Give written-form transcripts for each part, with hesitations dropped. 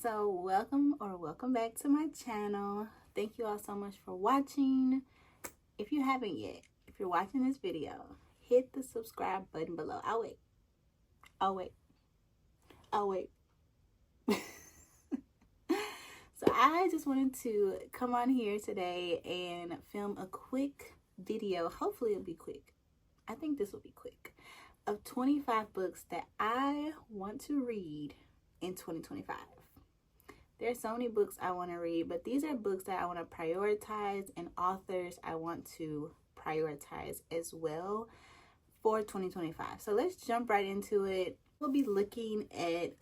So welcome back to my channel. Thank you all so much for watching. If you haven't yet, if you're watching this video, hit the subscribe button below. I'll wait. So I just wanted to come on here today and film a quick video. Hopefully it'll be quick. I think this will be quick. Of 25 books that I want to read in 2025. There's so many books I want to read, but these are books that I want to prioritize and authors I want to prioritize as well for 2025. So let's jump right into it. We'll be looking at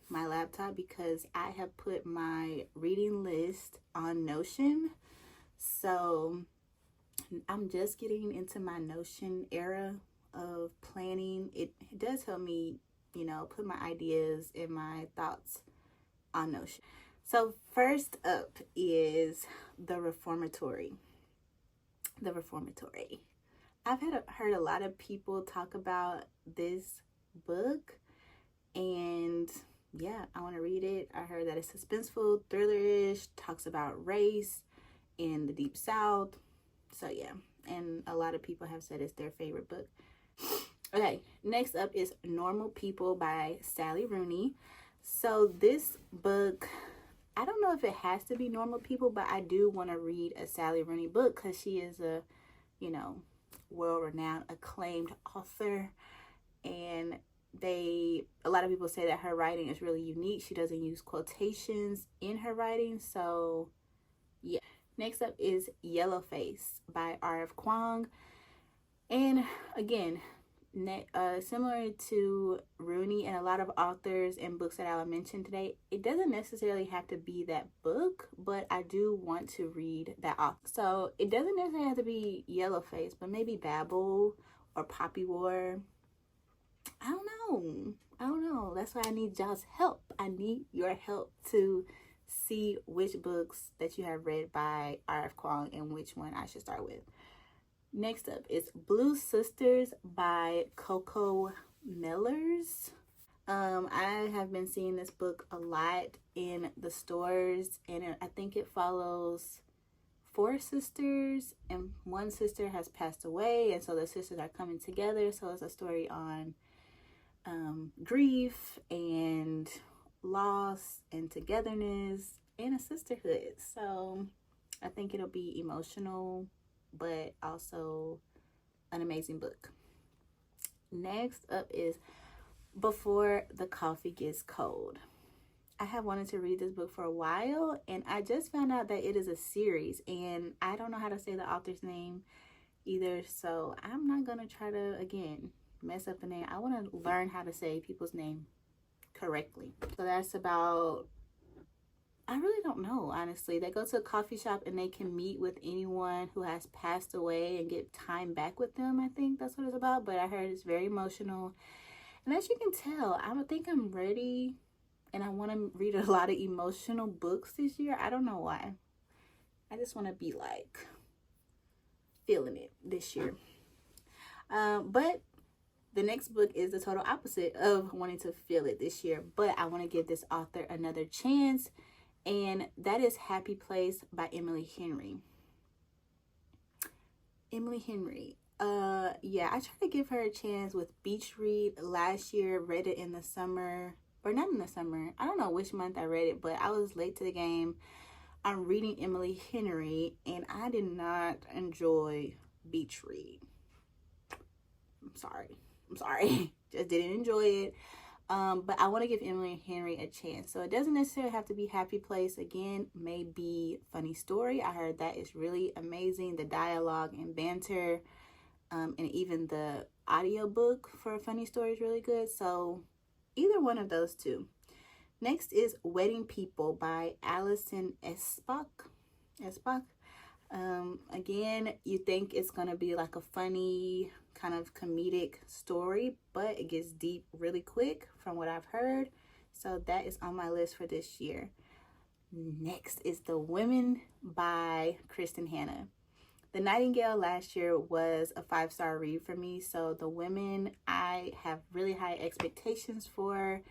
my laptop because I have put my reading list on Notion. So I'm just getting into my Notion era of planning. It does help me, put my ideas and my thoughts on Notion. So first up is The Reformatory. I've heard a lot of people talk about this book, and yeah, I want to read it. I heard that it's suspenseful, thriller-ish, talks about race in the Deep South. So yeah, and a lot of people have said it's their favorite book. Okay, next up is Normal People by Sally Rooney. So this book, I don't know if it has to be normal people, but I do want to read a Sally Rooney book because she is a, world-renowned, acclaimed author. And a lot of people say that her writing is really unique. She doesn't use quotations in her writing. So yeah. Next up is Yellowface by R.F. Kuang. And again, similar to Rooney and a lot of authors and books that I will mention today, it doesn't necessarily have to be that book, but I do want to read that author. So it doesn't necessarily have to be Yellowface, but maybe Babel or Poppy War. I don't know. That's why I need y'all's help. I need your help to see which books that you have read by R.F. Kuang and which one I should start with. Next up is Blue Sisters by Coco Mellers. I have been seeing this book a lot in the stores, and I think it follows 4 sisters, and one sister has passed away, and so the sisters are coming together. So it's a story on grief and loss and togetherness and a sisterhood. So I think it'll be emotional, but also an amazing book. Next up is Before the Coffee Gets Cold. I have wanted to read this book for a while, and I just found out that it is a series, and I don't know how to say the author's name either, so I'm not gonna try to, again, mess up the name. I want to learn how to say people's name correctly. So that's about, I really don't know, honestly. They go to a coffee shop and they can meet with anyone who has passed away and get time back with them. I think that's what it's about, but I heard it's very emotional. And as you can tell, I think I'm ready, and I want to read a lot of emotional books this year. I don't know why. I just want to be like feeling it this year. But the next book is the total opposite of wanting to feel it this year, but I want to give this author another chance, and that is Happy Place by Emily Henry. Yeah, I tried to give her a chance with Beach Read last year, read it in the summer, or not in the summer. I don't know which month I read it, but I was late to the game. I'm reading Emily Henry, and I did not enjoy Beach Read. I'm sorry. Just didn't enjoy it. But I want to give Emily Henry a chance. So it doesn't necessarily have to be Happy Place. Again, maybe Funny Story. I heard that is really amazing. The dialogue and banter, and even the audiobook for Funny Story is really good. So either one of those two. Next is Wedding People by Alison Espach. Again, you think it's gonna be like a funny kind of comedic story, but it gets deep really quick from what I've heard. So that is on my list for this year. Next is The Women by Kristen Hanna. The Nightingale last year was a 5-star read for me. So The Women, I have really high expectations for,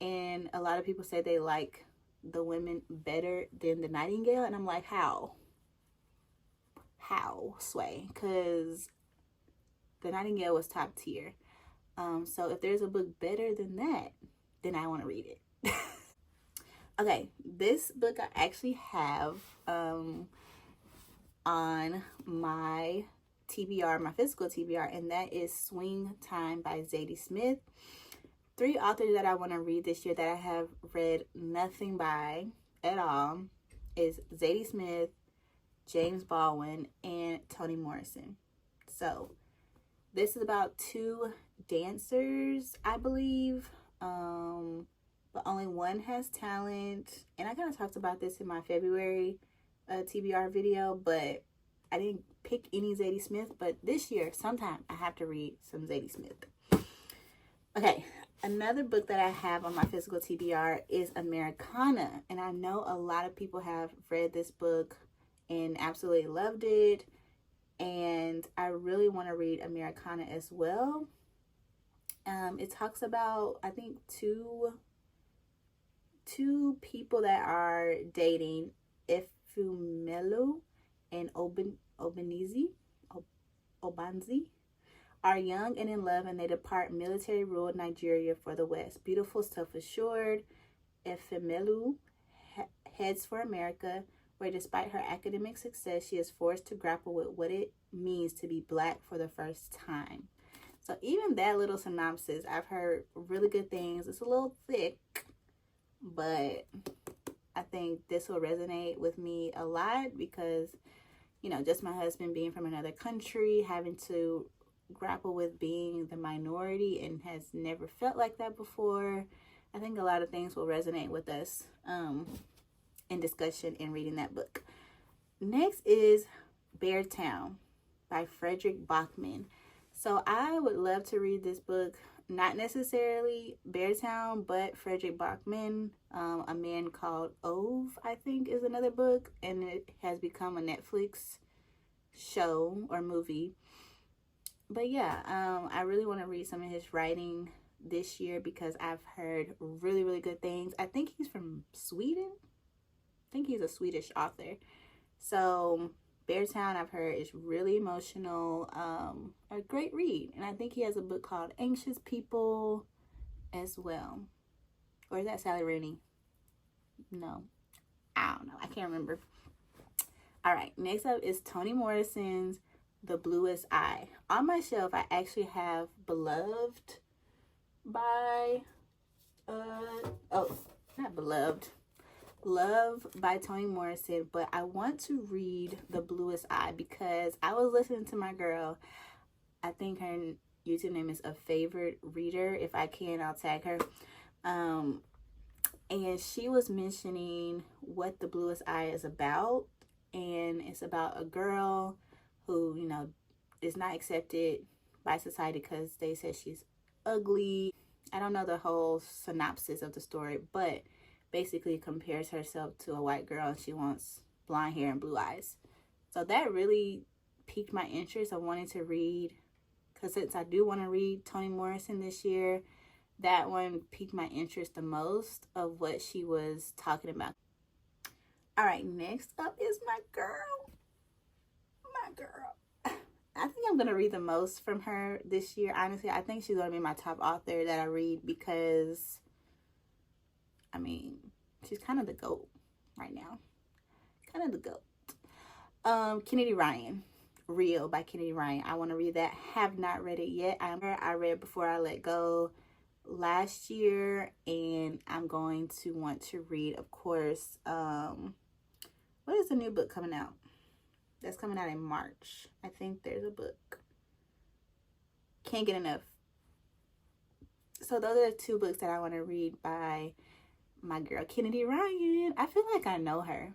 and a lot of people say they like the women better than the Nightingale. And I'm like, how Sway? Because the Nightingale was top tier. So if there's a book better than that, then I want to read it. Okay, this book I actually have on my TBR, my physical TBR, and that is Swing Time by Zadie Smith. 3 authors that I want to read this year that I have read nothing by at all is Zadie Smith, James Baldwin, and Toni Morrison. So this is about 2 dancers, I believe, but only one has talent. And I kind of talked about this in my February TBR video, but I didn't pick any Zadie Smith. But this year, sometime I have to read some Zadie Smith. Okay, another book that I have on my physical TBR is Americana. And I know a lot of people have read this book and absolutely loved it. And I really want to read Americana as well. It talks about, I think, two people that are dating, Efumelu and Obanzi, are young and in love, and they depart military-ruled Nigeria for the West. Beautiful, self-assured, Efumelu heads for America, where despite her academic success, she is forced to grapple with what it means to be Black for the first time. So even that little synopsis, I've heard really good things. It's a little thick, but I think this will resonate with me a lot because, you know, just my husband being from another country, having to grapple with being the minority and has never felt like that before. I think a lot of things will resonate with us in discussion and reading that book. Next is Beartown by Frederick Bachman. So I would love to read this book, not necessarily Beartown, but Frederick Bachman, A Man Called Ove, I think is another book, and it has become a Netflix show or movie. But yeah, I really want to read some of his writing this year because I've heard really, really good things. I think he's from Sweden. I think he's a Swedish author. So Beartown, I've heard, is really emotional, a great read. And I think he has a book called Anxious People as well. Or is that Sally Rooney? No, I don't know. I can't remember. All right, next up is Toni Morrison's The Bluest Eye. On my shelf, I actually have Beloved by, not Beloved, Love by Toni Morrison, but I want to read The Bluest Eye because I was listening to my girl. I think her YouTube name is A Favorite Reader. If I can, I'll tag her. And she was mentioning what The Bluest Eye is about. And it's about a girl who, you know, is not accepted by society because they said she's ugly. I don't know the whole synopsis of the story, but basically compares herself to a white girl and she wants blonde hair and blue eyes. So that really piqued my interest of wanting to read, because since I do want to read Toni Morrison this year, that one piqued my interest the most of what she was talking about. All right, next up is my girl. I think I'm going to read the most from her this year. Honestly, I think she's going to be my top author that I read because, I mean, she's kind of the GOAT right now. Kind of the GOAT. Kennedy Ryan. Real by Kennedy Ryan. I want to read that. Have not read it yet. I read Before I Let Go last year, and I'm going to want to read, of course, what is the new book coming out? That's coming out in March. I think there's a book. Can't Get Enough. So those are the 2 books that I want to read by my girl Kennedy Ryan. I feel like I know her.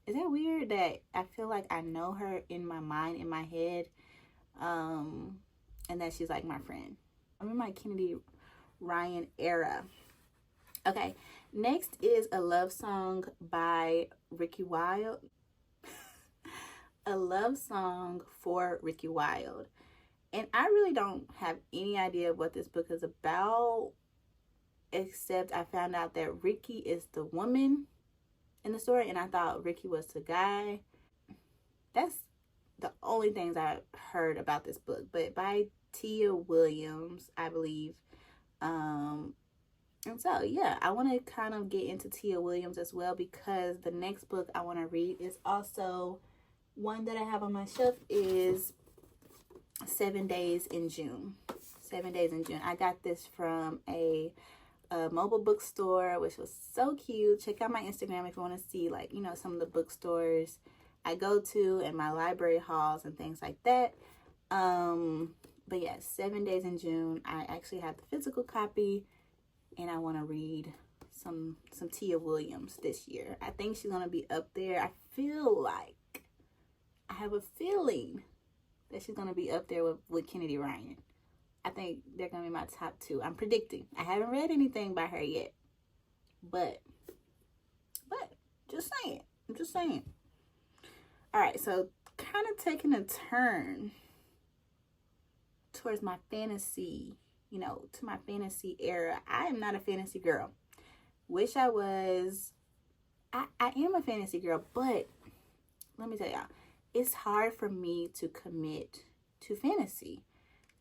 Is that weird that I feel like I know her in my mind, in my head, and that she's like my friend? I'm in my Kennedy Ryan era. Okay, next is A Love Song by Ricky Wilde. A Love Song for Ricky Wilde. And I really don't have any idea what this book is about. except I found out that Ricky is the woman in the story, and I thought Ricky was the guy. That's the only things I heard about this book, but by Tia Williams, I believe. And so, yeah, I want to kind of get into Tia Williams as well, because the next book I want to read is also one that I have on my shelf, is 7 Days in June. 7 Days in June. I got this from a mobile bookstore, which was so cute. Check out my Instagram if you want to see, like, you know, some of the bookstores I go to and my library hauls and things like that. But yeah, 7 Days in June. I actually have the physical copy, and I want to read some Tia Williams this year. I think she's gonna be up there. I have a feeling that she's gonna be up there with Kennedy Ryan. I think they're gonna be my top two. I'm predicting. I haven't read anything by her yet, but just saying. I'm just saying. All right, so kind of taking a turn towards my fantasy, you know, to my fantasy era. I am not a fantasy girl. Wish I was. I am a fantasy girl, but let me tell y'all, it's hard for me to commit to fantasy.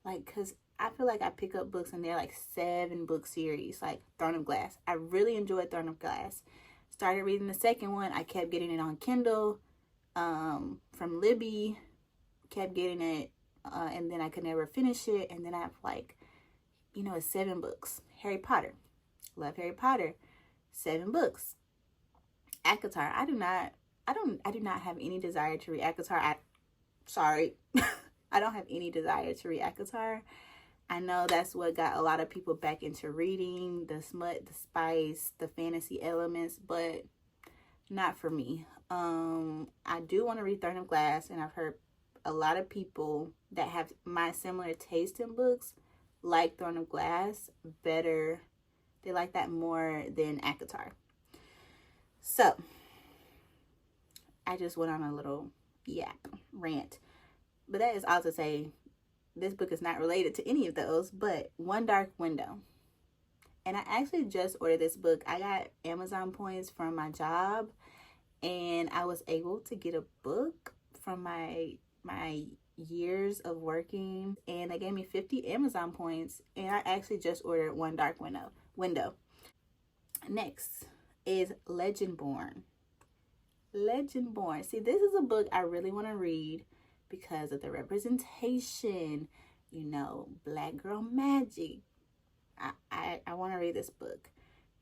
Like, because I feel like I pick up books and they're like 7-book series, like Throne of Glass. I really enjoyed Throne of Glass. Started reading the second one. I kept getting it on Kindle from Libby. Kept getting it, and then I could never finish it. And then I have, like, you know, it's 7 books. Harry Potter. Love Harry Potter. 7 books. ACOTAR. I do not have any desire to read ACOTAR. Sorry. I don't have any desire to read ACOTAR. I know that's what got a lot of people back into reading, the smut, the spice, the fantasy elements, but not for me. I do want to read Throne of Glass, and I've heard a lot of people that have my similar taste in books like Throne of Glass better. They like that more than ACOTAR. So, I just went on a little rant. But that is all to say, this book is not related to any of those, but One Dark Window. And I actually just ordered this book. I got Amazon points from my job, and I was able to get a book from my years of working, and they gave me 50 Amazon points, and I actually just ordered One Dark Window. Next is Legendborn. See, this is a book I really want to read because of the representation, you know, Black girl magic. I want to read this book.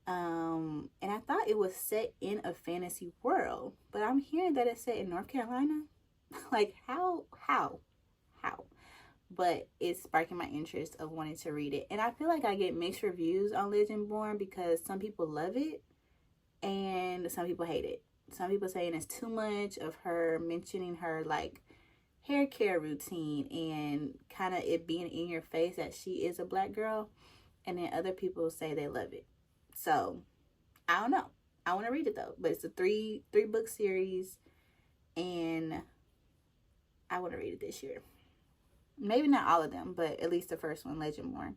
And I thought it was set in a fantasy world, but I'm hearing that it's set in North Carolina. Like, how? But it's sparking my interest of wanting to read it. And I feel like I get mixed reviews on Legendborn because some people love it and some people hate it. Some people saying it's too much of her mentioning her, like, hair care routine and kind of it being in your face that she is a Black girl. And then other people say they love it. So, I don't know. I want to read it, though. But it's a three book series, and I want to read it this year. Maybe not all of them, but at least the first one, Legendborn.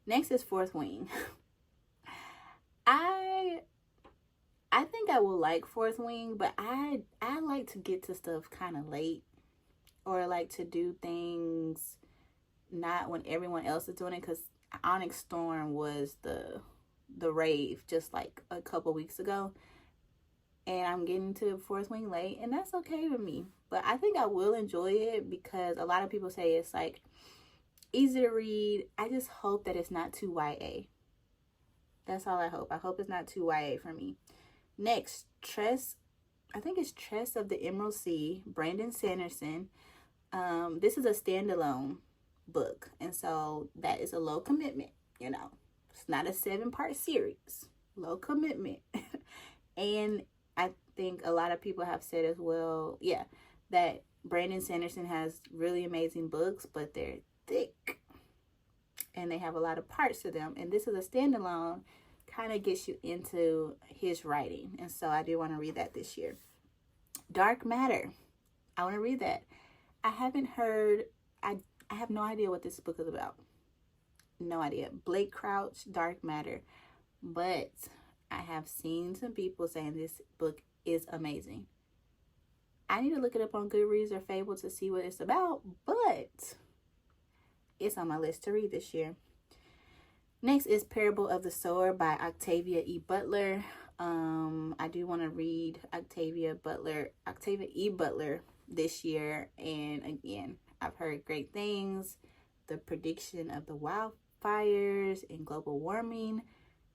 Next is Fourth Wing. I think I will like Fourth Wing, but I like to get to stuff kind of late, or like to do things not when everyone else is doing it, because Onyx Storm was the rave just like a couple weeks ago, and I'm getting to Fourth Wing late, and that's okay with me. But I think I will enjoy it because a lot of people say it's like easy to read. I just hope that it's not too YA. That's all I hope. I hope it's not too YA for me. Next, Tress. I think it's Tress of the Emerald Sea, Brandon Sanderson. This is a standalone book, and so that is a low commitment, you know. It's not a 7-part series. Low commitment. And I think a lot of people have said as well, that Brandon Sanderson has really amazing books, but they're thick and they have a lot of parts to them. And this is a standalone, kind of gets you into his writing. And so I do want to read that this year. Dark Matter. I want to read that. I haven't heard, I have no idea what this book is about. No idea. Blake Crouch, Dark Matter. but I have seen some people saying this book is amazing. I need to look it up on Goodreads or Fable to see what it's about, but it's on my list to read this year. Next is Parable of the Sower by Octavia E. Butler. I do want to read Octavia E. Butler this year. And again, I've heard great things. The prediction of the wildfires and global warming.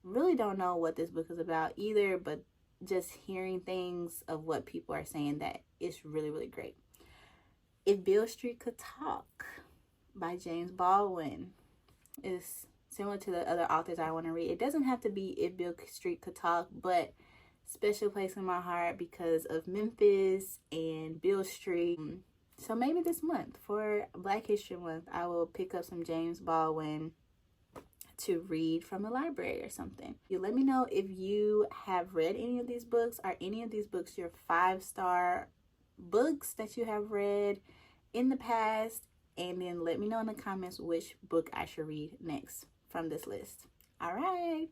Really don't know what this book is about either, but just hearing things of what people are saying, that it's really, really great. If Beale Street Could Talk by James Baldwin is similar to the other authors I want to read. It doesn't have to be If Beale Street Could Talk, but special place in my heart because of Memphis and Beale Street. So maybe this month for Black History Month, I will pick up some James Baldwin to read from the library or something. You let me know if you have read any of these books. Are any of these books your 5-star books that you have read in the past? And then let me know in the comments which book I should read next from this list. All right.